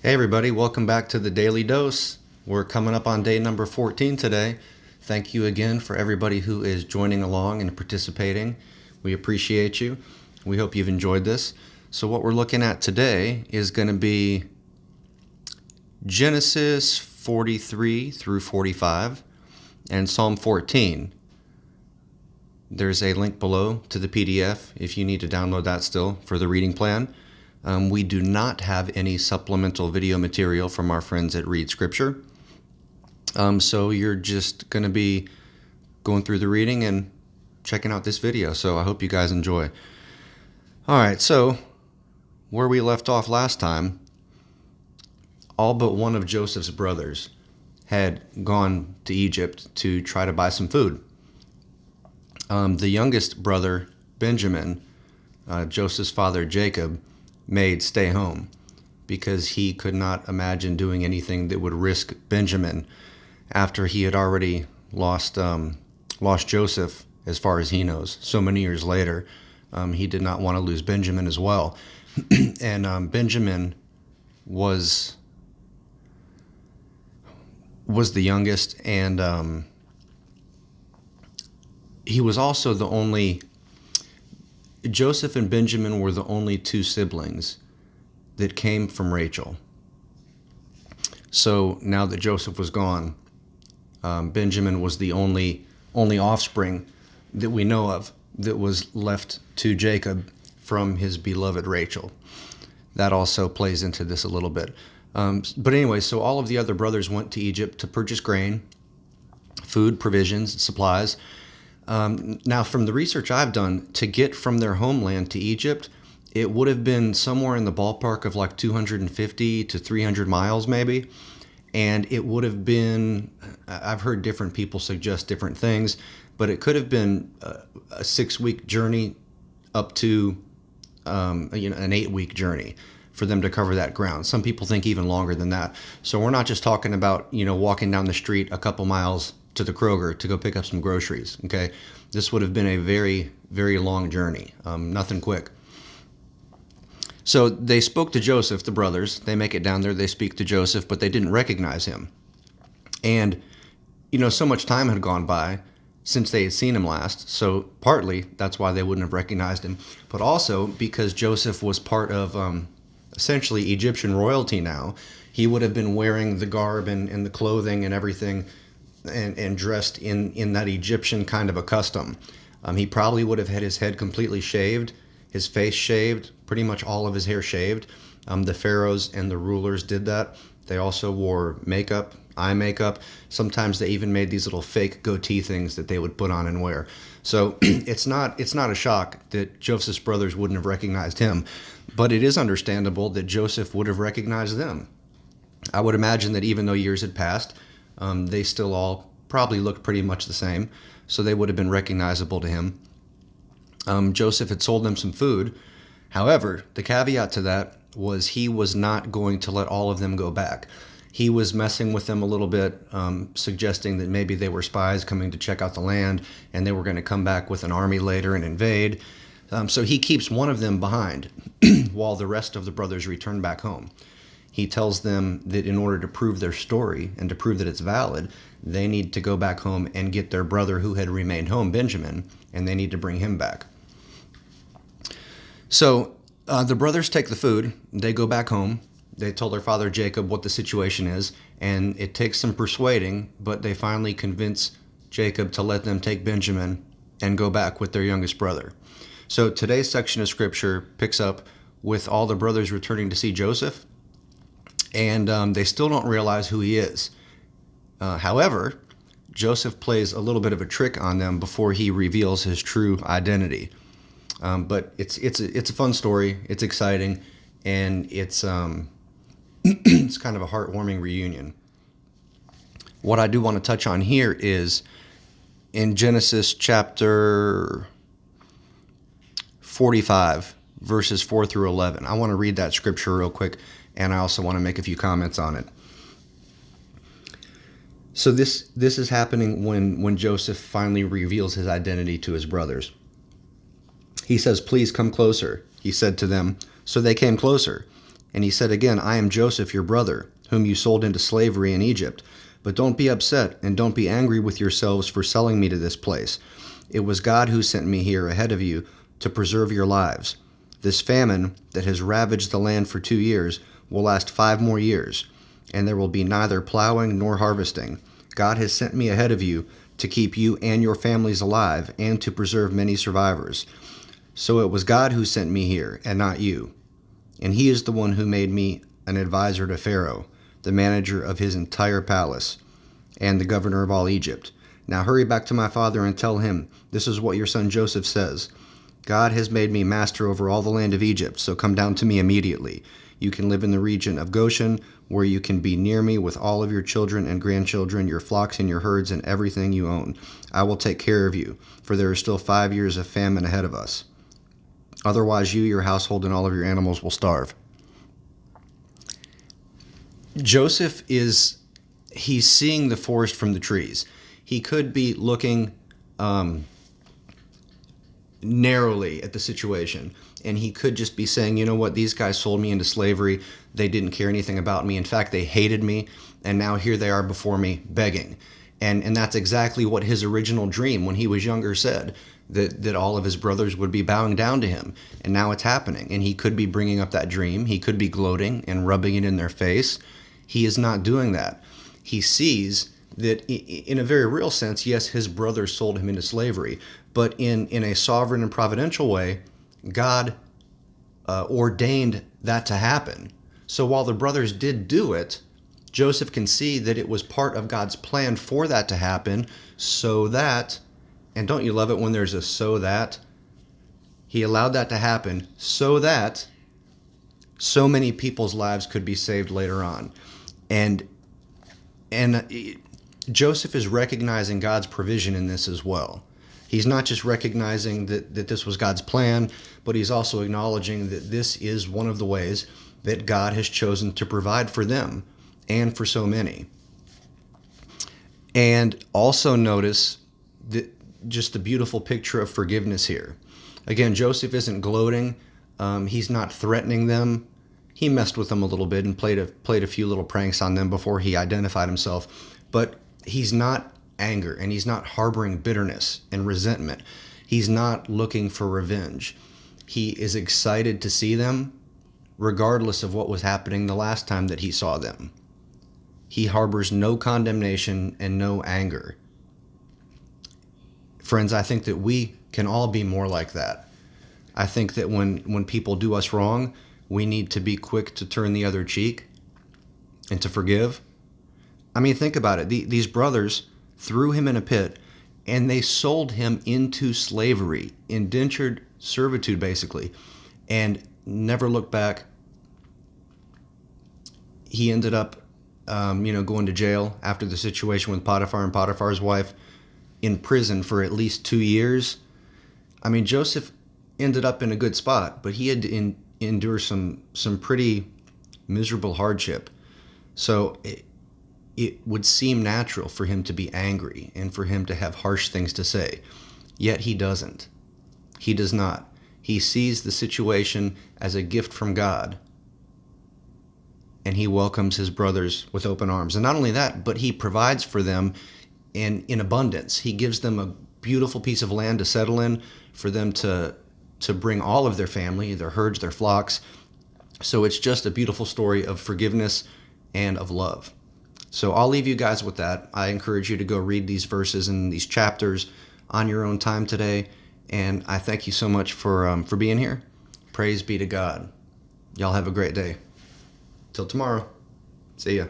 Hey everybody, welcome back to the Daily Dose. We're coming up on day number 14 today. Thank you again for everybody who is joining along and participating. We appreciate you. We hope you've enjoyed this. So what we're looking at today is going to be Genesis 43 through 45 and Psalm 14. There's a link below to the PDF if you need to download that still for the reading plan. We do not have any supplemental video material from our friends at Read Scripture. So you're just going to be going through the reading and checking out this video. So I hope you guys enjoy. All right, so where we left off last time, all but one of Joseph's brothers had gone to Egypt to try to buy some food. The youngest brother, Benjamin, Joseph's father, Jacob, made stay home because he could not imagine doing anything that would risk Benjamin after he had already lost Joseph, as far as he knows. So many years later, he did not want to lose Benjamin as well. And Benjamin was the youngest, and he was also the only. Joseph and Benjamin were the only two siblings that came from Rachel. So now that Joseph was gone, Benjamin was the only offspring that we know of that was left to Jacob from his beloved Rachel. That also plays into this a little bit. But anyway, so all of the other brothers went to Egypt to purchase grain, food, provisions, supplies. Now, from the research I've done, to get from their homeland to Egypt, it would have been somewhere in the ballpark of like 250 to 300 miles maybe. And it would have been, I've heard different people suggest different things, but it could have been a 6-week journey up to an 8-week journey for them to cover that ground. Some people think even longer than that. So we're not just talking about, walking down the street a couple miles to the Kroger to go pick up some groceries, okay? This would have been a very, very long journey, nothing quick. So they spoke to Joseph, the brothers. They make it down there, they speak to Joseph, but they didn't recognize him. And, so much time had gone by since they had seen him last, so partly that's why they wouldn't have recognized him, but also because Joseph was part of essentially Egyptian royalty now. He would have been wearing the garb and the clothing and everything and dressed in that Egyptian kind of a custom. He probably would have had his head completely shaved, his face shaved, pretty much all of his hair shaved. The pharaohs and the rulers did that. They also wore makeup, eye makeup. Sometimes they even made these little fake goatee things that they would put on and wear. So it's not a shock that Joseph's brothers wouldn't have recognized him, but it is understandable that Joseph would have recognized them. I would imagine that even though years had passed, they still all probably looked pretty much the same, so they would have been recognizable to him. Joseph had sold them some food. However, the caveat to that was he was not going to let all of them go back. He was messing with them a little bit, suggesting that maybe they were spies coming to check out the land, and they were going to come back with an army later and invade. So he keeps one of them behind while the rest of the brothers return back home. He tells them that in order to prove their story and to prove that it's valid, they need to go back home and get their brother who had remained home, Benjamin, and they need to bring him back. So the brothers take the food. They go back home. They tell their father Jacob what the situation is, and it takes some persuading, but they finally convince Jacob to let them take Benjamin and go back with their youngest brother. So today's section of scripture picks up with all the brothers returning to see Joseph, and they still don't realize who he is. However, Joseph plays a little bit of a trick on them before he reveals his true identity. But it's a fun story. It's exciting, and it's it's kind of a heartwarming reunion. What I do want to touch on here is in Genesis chapter 45, verses 4 through 11. I want to read that scripture real quick, and I also want to make a few comments on it. So this is happening when Joseph finally reveals his identity to his brothers. He says, "Please come closer," he said to them. So they came closer. And he said again, I am Joseph, your brother, whom you sold into slavery in Egypt. But don't be upset and don't be angry with yourselves for selling me to this place. It was God who sent me here ahead of you to preserve your lives. This famine that has ravaged the land for 2 years will last 5 more years, and there will be neither plowing nor harvesting. God has sent me ahead of you to keep you and your families alive and to preserve many survivors. So it was God who sent me here and not you. And he is the one who made me an advisor to Pharaoh, the manager of his entire palace, and the governor of all Egypt. Now hurry back to my father and tell him, this is what your son Joseph says. God has made me master over all the land of Egypt, so come down to me immediately. You can live in the region of Goshen, where you can be near me with all of your children and grandchildren, your flocks and your herds, and everything you own. I will take care of you, for there are still 5 years of famine ahead of us. Otherwise, you, your household, and all of your animals will starve. Joseph he's seeing the forest from the trees. He could be looking narrowly at the situation, and he could just be saying, you know what, these guys sold me into slavery. They didn't care anything about me. In fact, they hated me, and now here they are before me begging. And that's exactly what his original dream when he was younger said, that all of his brothers would be bowing down to him. And now it's happening. And he could be bringing up that dream. He could be gloating and rubbing it in their face. He is not doing that. He sees that in a very real sense, yes, his brothers sold him into slavery. But in a sovereign and providential way, God ordained that to happen. So while the brothers did do it, Joseph can see that it was part of God's plan for that to happen so that, and don't you love it when there's a so that? He allowed that to happen so that so many people's lives could be saved later on. And Joseph is recognizing God's provision in this as well. He's not just recognizing that this was God's plan, but he's also acknowledging that this is one of the ways that God has chosen to provide for them and for so many. And also notice that just the beautiful picture of forgiveness here. Again, Joseph isn't gloating. He's not threatening them. He messed with them a little bit and played a few little pranks on them before he identified himself. But he's not anger, and he's not harboring bitterness and resentment. He's not looking for revenge. He is excited to see them, regardless of what was happening the last time that he saw them. He harbors no condemnation and no anger. Friends, I think that we can all be more like that. I think that when people do us wrong, we need to be quick to turn the other cheek and to forgive. I mean, think about it. These brothers threw him in a pit, and they sold him into slavery, indentured servitude, basically, and never looked back. He ended up, going to jail after the situation with Potiphar and Potiphar's wife, in prison for at least 2 years. I mean, Joseph ended up in a good spot, but he had to endure some pretty miserable hardship. So it would seem natural for him to be angry and for him to have harsh things to say. Yet he doesn't. He does not. He sees the situation as a gift from God, and he welcomes his brothers with open arms. And not only that, but he provides for them in abundance. He gives them a beautiful piece of land to settle in, for them to bring all of their family, their herds, their flocks. So it's just a beautiful story of forgiveness and of love. So I'll leave you guys with that. I encourage you to go read these verses and these chapters on your own time today. And I thank you so much for being here. Praise be to God. Y'all have a great day. Till tomorrow. See ya.